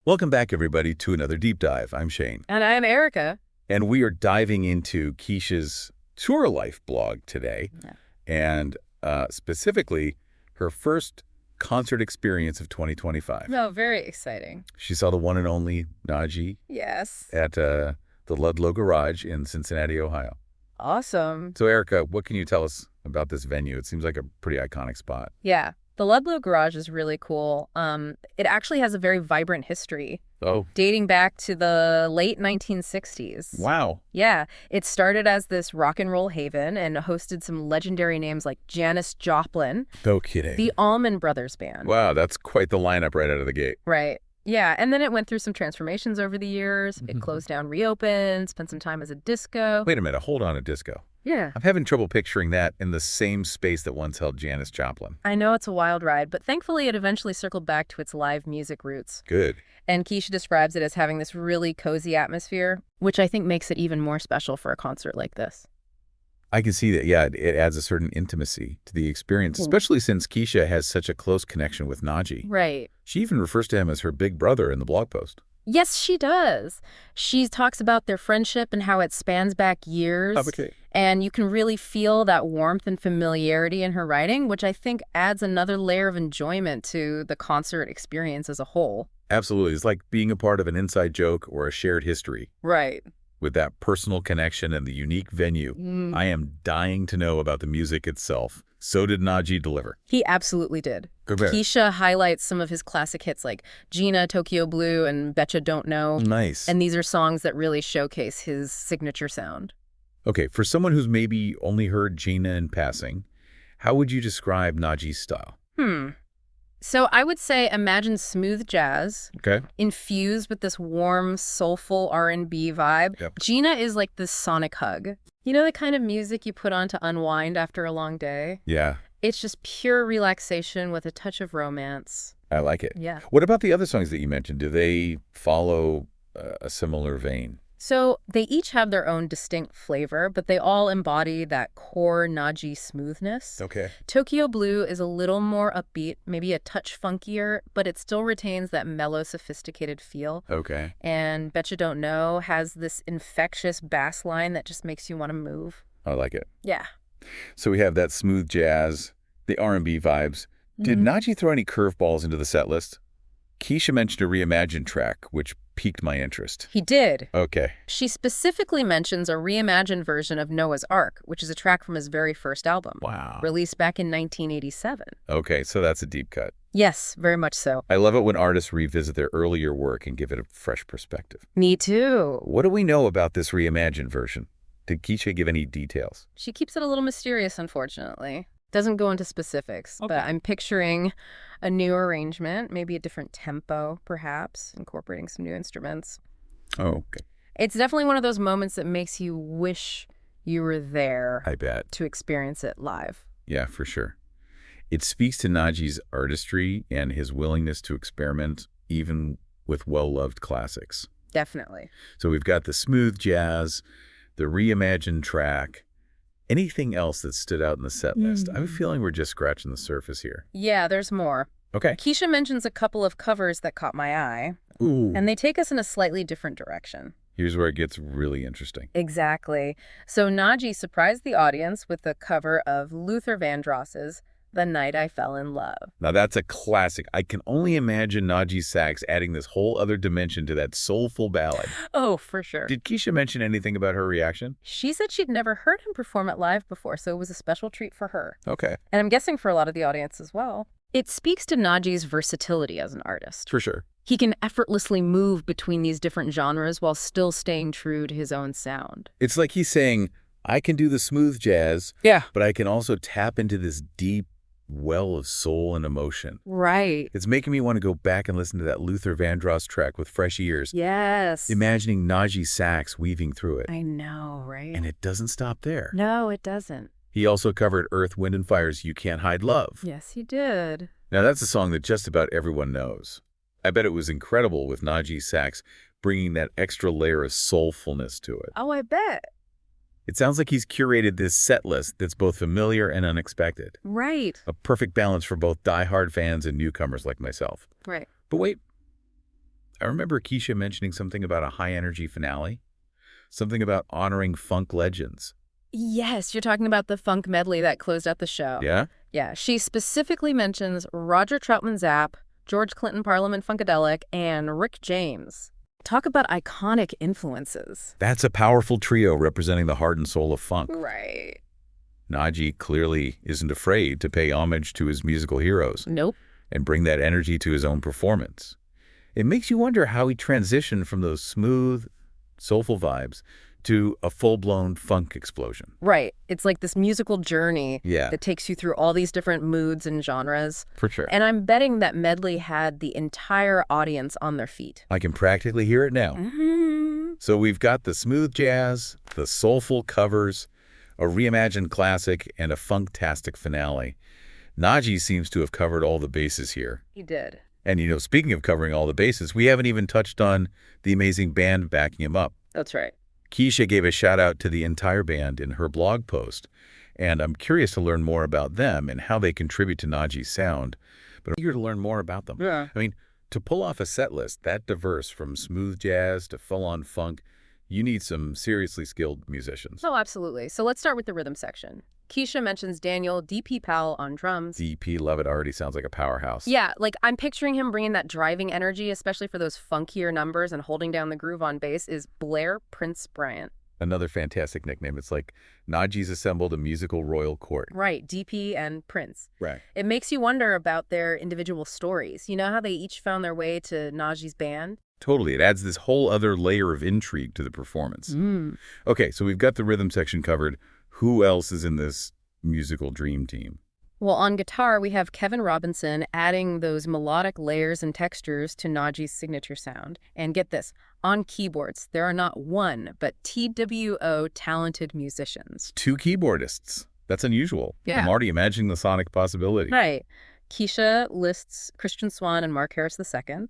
Welcome back, everybody, to another Deep Dive. I'm Shane. And I'm Erica. And we are diving into Kecia's tour life blog today. Yeah. And specifically, her first concert experience of 2025. No, very exciting. She saw the one and only Najee Yes. at the Ludlow Garage in Cincinnati, Ohio. Awesome. So, Erica, what can you tell us about this venue? It seems like a pretty iconic spot. Yeah. The Ludlow Garage is really cool. It actually has a very vibrant history. Oh. Dating back to the late 1960s. Wow. Yeah. It started as this rock and roll haven and hosted some legendary names like Janis Joplin. No kidding. The Allman Brothers Band. Wow, that's quite the lineup right out of the gate. Right. Yeah, and then it went through some transformations over the years. It closed down, reopened, spent some time as a disco. Wait a minute, hold on, a disco. Yeah. I'm having trouble picturing that in the same space that once held Janis Joplin. I know it's a wild ride, but thankfully it eventually circled back to its live music roots. Good. And Kecia describes it as having this really cozy atmosphere, which I think makes it even more special for a concert like this. I can see that, yeah, it adds a certain intimacy to the experience, especially since Kecia has such a close connection with Najee. Right. She even refers to him as her big brother in the blog post. Yes, she does. She talks about their friendship and how it spans back years. Okay. And you can really feel that warmth and familiarity in her writing, which I think adds another layer of enjoyment to the concert experience as a whole. Absolutely. It's like being a part of an inside joke or a shared history. Right. With that personal connection and the unique venue. I am dying to know about the music itself. So did Najee deliver. He absolutely did. Kecia highlights some of his classic hits like Gina, Tokyo Blue, and Betcha Don't Know. Nice. And these are songs that really showcase his signature sound. Okay, for someone who's maybe only heard Gina in passing, how would you describe Najee's style? So I would say imagine smooth jazz, Okay. infused with this warm, soulful R&B vibe. Yep. Gina is like this sonic hug. You know the kind of music you put on to unwind after a long day? Yeah, It's just pure relaxation with a touch of romance. I like it. Yeah. What about the other songs that you mentioned? Do they follow a similar vein? So they each have their own distinct flavor, but they all embody that core Najee smoothness. Okay. Tokyo Blue is a little more upbeat, maybe a touch funkier, but it still retains that mellow, sophisticated feel. Okay. And Betcha Don't Know has this infectious bass line that just makes you want to move. I like it. Yeah. So we have that smooth jazz, the R&B vibes. Did Najee throw any curveballs into the set list? Kecia mentioned a reimagined track, which piqued my interest. He did. Okay. She specifically mentions a reimagined version of Noah's Ark, which is a track from his very first album. Wow. Released back in 1987. Okay, so that's a deep cut. Yes, very much so. I love it when artists revisit their earlier work and give it a fresh perspective. Me too. What do we know about this reimagined version? Did Kecia give any details? She keeps it a little mysterious, unfortunately. Doesn't go into specifics, but I'm picturing a new arrangement, maybe a different tempo, perhaps, incorporating some new instruments. Oh, okay. It's definitely one of those moments that makes you wish you were there I bet. to experience it live. Yeah, for sure. It speaks to Najee's artistry and his willingness to experiment even with well-loved classics. Definitely. So we've got the smooth jazz, the reimagined track. Anything else that stood out in the set list? I have a feeling we're just scratching the surface here. Yeah, there's more. Okay. Kecia mentions a couple of covers that caught my eye, Ooh. and they take us in a slightly different direction. Here's where it gets really interesting. Exactly. So Najee surprised the audience with a cover of Luther Vandross's The Night I Fell in Love. Now that's a classic. I can only imagine Najee sax adding this whole other dimension to that soulful ballad. Oh, for sure. Did Kecia mention anything about her reaction? She said she'd never heard him perform it live before, so it was a special treat for her. Okay. And I'm guessing for a lot of the audience as well. It speaks to Najee's versatility as an artist. For sure. He can effortlessly move between these different genres while still staying true to his own sound. It's like he's saying, I can do the smooth jazz, Yeah. but I can also tap into this deep well of soul and emotion. Right. It's making me want to go back and listen to that Luther Vandross track with fresh ears. Yes. Imagining Najee's sax weaving through it. I know, right? And it doesn't stop there. No, it doesn't. He also covered Earth, Wind & Fire's You Can't Hide Love. Yes, he did. Now that's a song that just about everyone knows. I bet it was incredible with Najee's sax bringing that extra layer of soulfulness to it. Oh, I bet. It sounds like he's curated this set list that's both familiar and unexpected. Right. A perfect balance for both die-hard fans and newcomers like myself. Right. But wait, I remember Kecia mentioning something about a high-energy finale, something about honoring funk legends. Yes, you're talking about the funk medley that closed out the show. Yeah? Yeah, she specifically mentions Roger Troutman Zapp, George Clinton Parliament Funkadelic, and Rick James. Talk about iconic influences. That's a powerful trio representing the heart and soul of funk. Right. Najee clearly isn't afraid to pay homage to his musical heroes Nope. and bring that energy to his own performance. It makes you wonder how he transitioned from those smooth, soulful vibes to a full-blown funk explosion. Right. It's like this musical journey Yeah. that takes you through all these different moods and genres. For sure. And I'm betting that medley had the entire audience on their feet. I can practically hear it now. Mm-hmm. So we've got the smooth jazz, the soulful covers, a reimagined classic, and a funktastic finale. Najee seems to have covered all the bases here. He did. And, speaking of covering all the bases, we haven't even touched on the amazing band backing him up. That's right. Kecia gave a shout-out to the entire band in her blog post, and I'm curious to learn more about them and how they contribute to Najee's sound, but I'm eager to learn more about them. Yeah. I mean, to pull off a set list that diverse from smooth jazz to full-on funk, you need some seriously skilled musicians. Oh, absolutely. So let's start with the rhythm section. Kecia mentions Daniel D.P. Powell on drums. D.P. Levitt already sounds like a powerhouse. Yeah, like I'm picturing him bringing that driving energy, especially for those funkier numbers, and holding down the groove on bass is Blair Prince Bryant. Another fantastic nickname. It's like Najee's assembled a musical royal court. Right, DP and Prince. Right. It makes you wonder about their individual stories. You know how they each found their way to Najee's band? Totally. It adds this whole other layer of intrigue to the performance. Okay, so we've got the rhythm section covered. Who else is in this musical dream team? Well, on guitar, we have Kevin Robinson adding those melodic layers and textures to Najee's signature sound. And get this, on keyboards, there are not one, but TWO talented musicians. 2 keyboardists. That's unusual. Yeah. I'm already imagining the sonic possibility. Right. Kecia lists Christian Swan and Mark Harris II.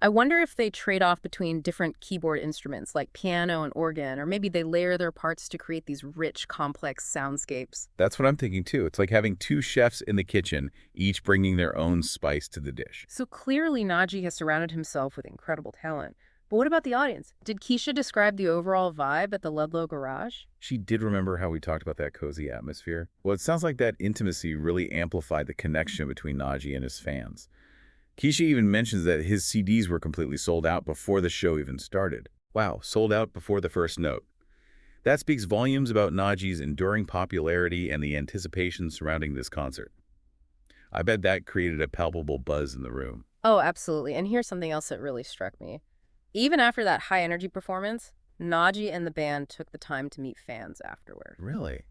I wonder if they trade off between different keyboard instruments like piano and organ, or maybe they layer their parts to create these rich, complex soundscapes. That's what I'm thinking too. It's like having 2 chefs in the kitchen, each bringing their own spice to the dish. So clearly Najee has surrounded himself with incredible talent. But what about the audience? Did Kecia describe the overall vibe at the Ludlow Garage? She did remember how we talked about that cozy atmosphere. Well, it sounds like that intimacy really amplified the connection between Najee and his fans. Kecia even mentions that his CDs were completely sold out before the show even started. Wow, sold out before the first note. That speaks volumes about Najee's enduring popularity and the anticipation surrounding this concert. I bet that created a palpable buzz in the room. Oh, absolutely. And here's something else that really struck me. Even after that high-energy performance, Najee and the band took the time to meet fans afterward. Really?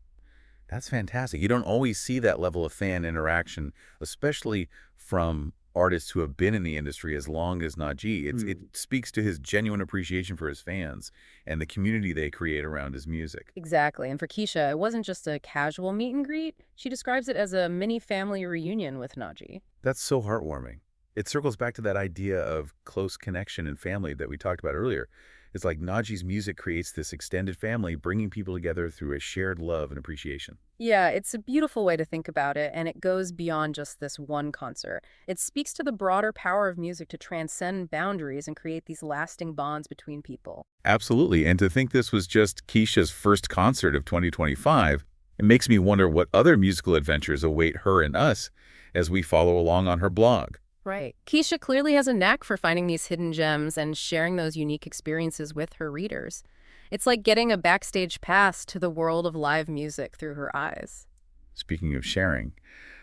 That's fantastic. You don't always see that level of fan interaction, especially from artists who have been in the industry as long as Najee. It speaks to his genuine appreciation for his fans and the community they create around his music. Exactly. And for Kecia, it wasn't just a casual meet and greet. She describes it as a mini family reunion with Najee. That's so heartwarming. It circles back to that idea of close connection and family that we talked about earlier. It's like Najee's music creates this extended family, bringing people together through a shared love and appreciation. Yeah, it's a beautiful way to think about it, and it goes beyond just this one concert. It speaks to the broader power of music to transcend boundaries and create these lasting bonds between people. Absolutely. And to think this was just Kecia's first concert of 2025, it makes me wonder what other musical adventures await her and us as we follow along on her blog. Right. Kecia clearly has a knack for finding these hidden gems and sharing those unique experiences with her readers. It's like getting a backstage pass to the world of live music through her eyes. Speaking of sharing,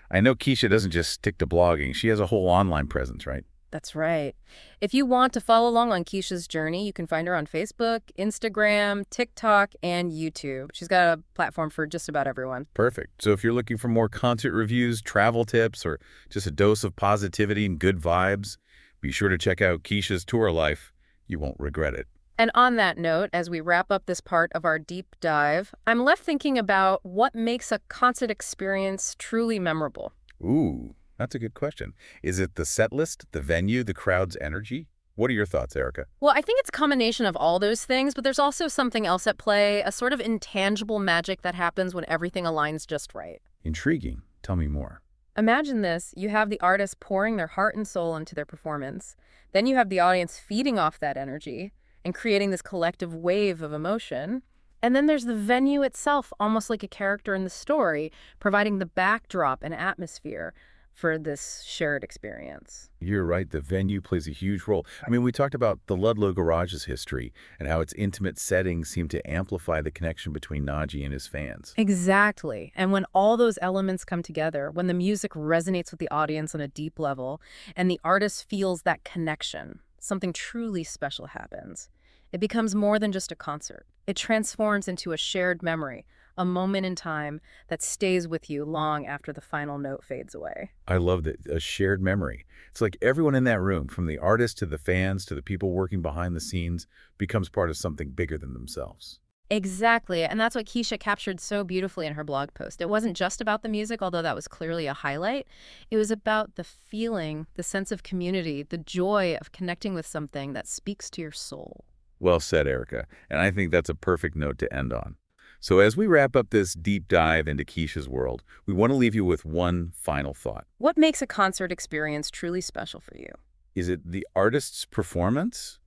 I know Kecia doesn't just stick to blogging. She has a whole online presence, right? That's right. If you want to follow along on Kecia's journey, you can find her on Facebook, Instagram, TikTok, and YouTube. She's got a platform for just about everyone. Perfect. So if you're looking for more concert reviews, travel tips, or just a dose of positivity and good vibes, be sure to check out Kecia's tour life. You won't regret it. And on that note, as we wrap up this part of our deep dive, I'm left thinking about what makes a concert experience truly memorable. Ooh. That's a good question. Is it the set list, the venue, the crowd's energy? What are your thoughts, Erica? Well, I think it's a combination of all those things, but there's also something else at play, a sort of intangible magic that happens when everything aligns just right. Intriguing. Tell me more. Imagine this. You have the artist pouring their heart and soul into their performance. Then you have the audience feeding off that energy and creating this collective wave of emotion. And then there's the venue itself, almost like a character in the story, providing the backdrop and atmosphere for this shared experience. You're right, the venue plays a huge role. I mean, we talked about the Ludlow Garage's history and how its intimate settings seem to amplify the connection between Najee and his fans. Exactly. And when all those elements come together, when the music resonates with the audience on a deep level, and the artist feels that connection, something truly special happens. It becomes more than just a concert. It transforms into a shared memory, a moment in time that stays with you long after the final note fades away. I love that, a shared memory. It's like everyone in that room, from the artist to the fans to the people working behind the scenes, becomes part of something bigger than themselves. Exactly, and that's what Kecia captured so beautifully in her blog post. It wasn't just about the music, although that was clearly a highlight. It was about the feeling, the sense of community, the joy of connecting with something that speaks to your soul. Well said, Erica. And I think that's a perfect note to end on. So as we wrap up this deep dive into Keisha's world, we want to leave you with one final thought. What makes a concert experience truly special for you? Is it the artist's performance,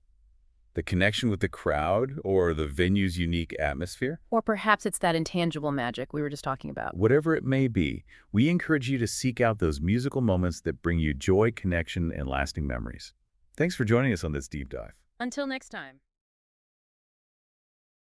the connection with the crowd, or the venue's unique atmosphere? Or perhaps it's that intangible magic we were just talking about. Whatever it may be, we encourage you to seek out those musical moments that bring you joy, connection, and lasting memories. Thanks for joining us on this deep dive. Until next time.